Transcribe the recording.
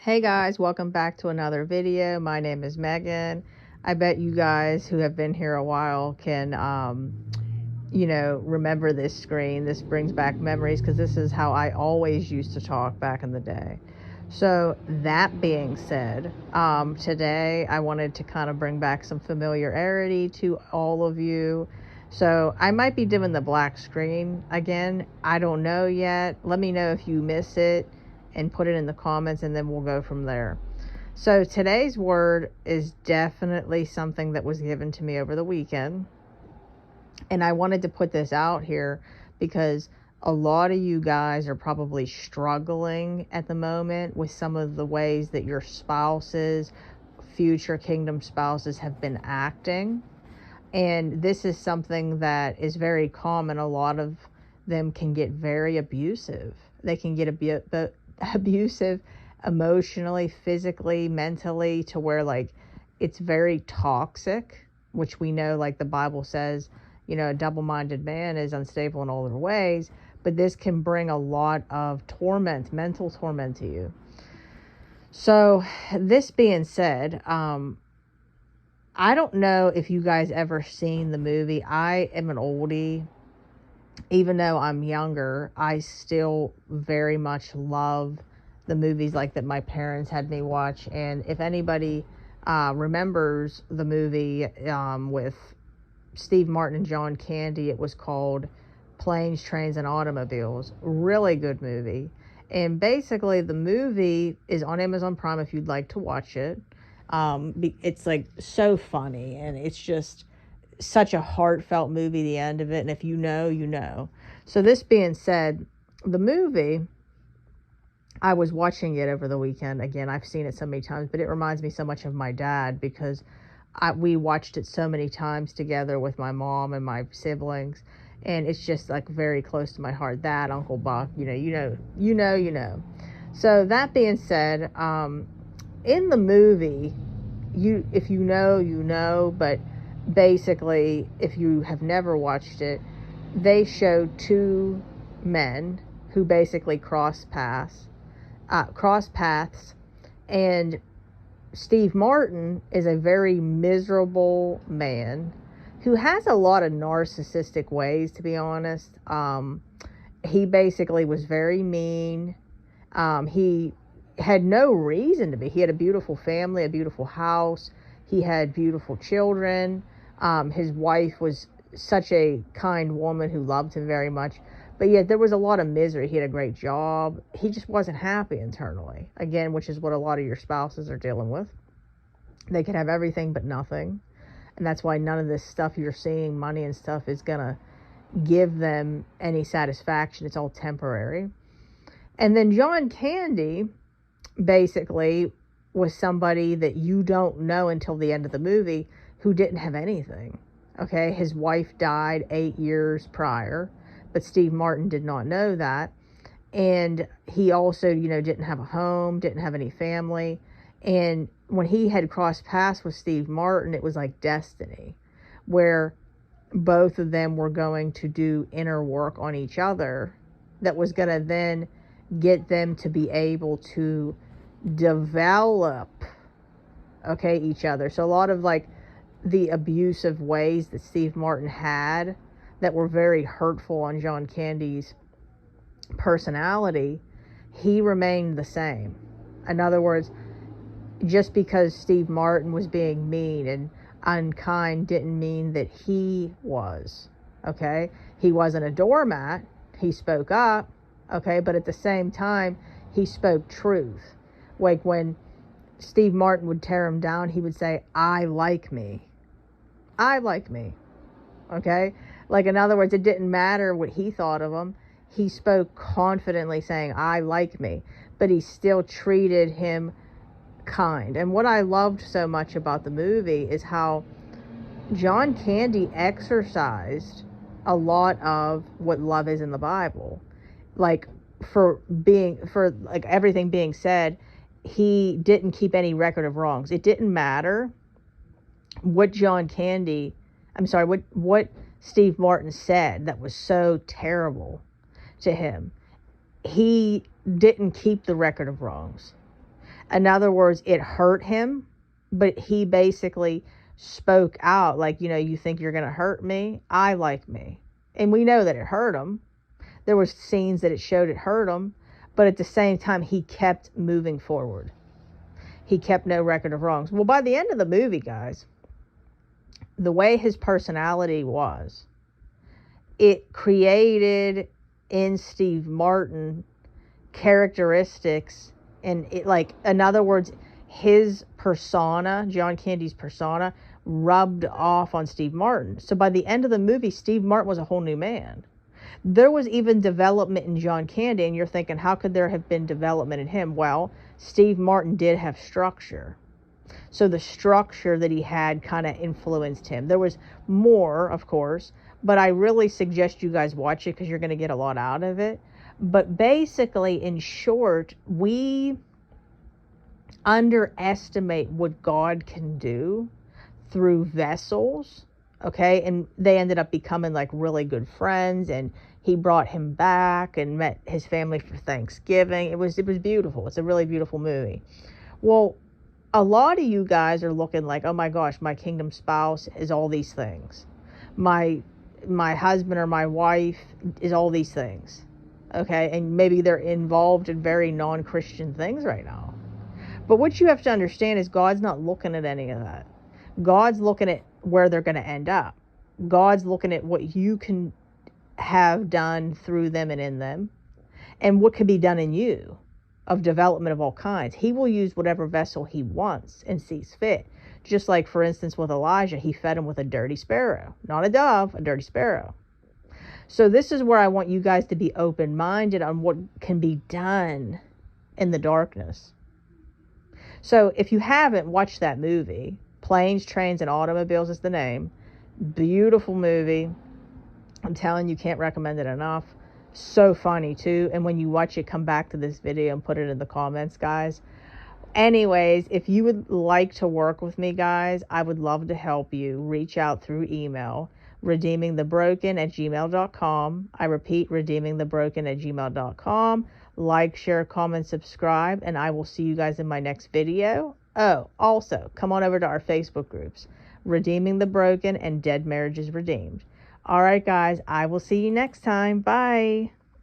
Hey guys, welcome back to another video. My name is Megan. I bet you guys who have been here a while can, remember this screen. This brings back memories because this is how I always used to talk back in the day. So that being said, today I wanted to kind of bring back some familiarity to all of you. So I might be doing the black screen again. I don't know yet. Let me know if you miss it and put it in the comments, and then we'll go from there. So today's word is definitely something that was given to me over the weekend. And I wanted to put this out here because a lot of you guys are probably struggling at the moment with some of the ways that your spouses, future kingdom spouses, have been acting. And this is something that is very common. A lot of them can get very abusive. They can get abusive emotionally, physically, mentally, to where like it's very toxic, which we know, like the Bible says, a double-minded man is unstable in all their ways. But this can bring a lot of torment, mental torment to you. So this being said, I don't know if you guys ever seen the movie. I am an oldie. Even though I'm younger, I still very much love the movies like that my parents had me watch. And if anybody remembers the movie with Steve Martin and John Candy, it was called Planes, Trains, and Automobiles. Really good movie. And basically the movie is on Amazon Prime if you'd like to watch it. It's like so funny, and it's just such a heartfelt movie, the end of it. And if you know, you know. So this being said, the movie, I was watching it over the weekend. Again, I've seen it so many times, but it reminds me so much of my dad because we watched it so many times together with my mom and my siblings. And it's just like very close to my heart. That, Uncle Buck, you know. So that being said, in the movie, if you know, you know, but basically, if you have never watched it, they showed two men who basically cross paths, and Steve Martin is a very miserable man who has a lot of narcissistic ways, to be honest. He basically was very mean. He had no reason to be. He had a beautiful family, a beautiful house. He had beautiful children. His wife was such a kind woman who loved him very much. But yet there was a lot of misery. He had a great job. He just wasn't happy internally. Again, which is what a lot of your spouses are dealing with. They could have everything but nothing. And that's why none of this stuff you're seeing, money and stuff, is going to give them any satisfaction. It's all temporary. And then John Candy basically was somebody that you don't know until the end of the movie who didn't have anything. Okay, his wife died 8 years prior, but Steve Martin did not know that. And he also, didn't have a home, didn't have any family. And when he had crossed paths with Steve Martin, it was like destiny, where both of them were going to do inner work on each other that was going to then get them to be able to develop, each other. So a lot of like the abusive ways that Steve Martin had that were very hurtful on John Candy's personality, he remained the same. In other words, just because Steve Martin was being mean and unkind didn't mean that he was, okay? He wasn't a doormat. He spoke up, okay? But at the same time, he spoke truth. Like when Steve Martin would tear him down, he would say, I like me. I like me. Okay? Like, in other words, it didn't matter what he thought of him. He spoke confidently saying, I like me. But he still treated him kind. And what I loved so much about the movie is how John Candy exercised a lot of what love is in the Bible. Like, for everything being said, he didn't keep any record of wrongs. It didn't matter what what Steve Martin said that was so terrible to him. He didn't keep the record of wrongs. In other words, it hurt him, but he basically spoke out like, you think you're going to hurt me? I like me. And we know that it hurt him. There were scenes that it showed it hurt him, but at the same time, he kept moving forward. He kept no record of wrongs. Well, by the end of the movie, guys, the way his personality was, it created in Steve Martin characteristics, and it, like, in other words, his persona, John Candy's persona, rubbed off on Steve Martin. So by the end of the movie, Steve Martin was a whole new man. There was even development in John Candy, and you're thinking, how could there have been development in him? Well, Steve Martin did have structure. So the structure that he had kind of influenced him. There was more, of course, but I really suggest you guys watch it because you're going to get a lot out of it. But basically, in short, we underestimate what God can do through vessels, okay? And they ended up becoming like really good friends, and he brought him back and met his family for Thanksgiving. It was beautiful. It's a really beautiful movie. Well, a lot of you guys are looking like, oh my gosh, my kingdom spouse is all these things. My husband or my wife is all these things. Okay, and maybe they're involved in very non-Christian things right now. But what you have to understand is God's not looking at any of that. God's looking at where they're going to end up. God's looking at what you can have done through them and in them, and what could be done in you of development of all kinds. He will use whatever vessel he wants and sees fit. Just like, for instance, with Elijah, he fed him with a dirty sparrow. Not a dove, a dirty sparrow. So this is where I want you guys to be open-minded on what can be done in the darkness. So if you haven't watched that movie, Planes, Trains, and Automobiles is the name. Beautiful movie. I'm telling you, can't recommend it enough. So funny too. And when you watch it, come back to this video and put it in the comments, guys. Anyways, if you would like to work with me, guys, I would love to help you. Reach out through email, redeemingthebroken@gmail.com. I repeat, redeemingthebroken@gmail.com. Like, share, comment, subscribe, and I will see you guys in my next video. Oh, also, come on over to our Facebook groups, Redeeming the Broken and Dead Marriages Redeemed. All right, guys, I will see you next time. Bye.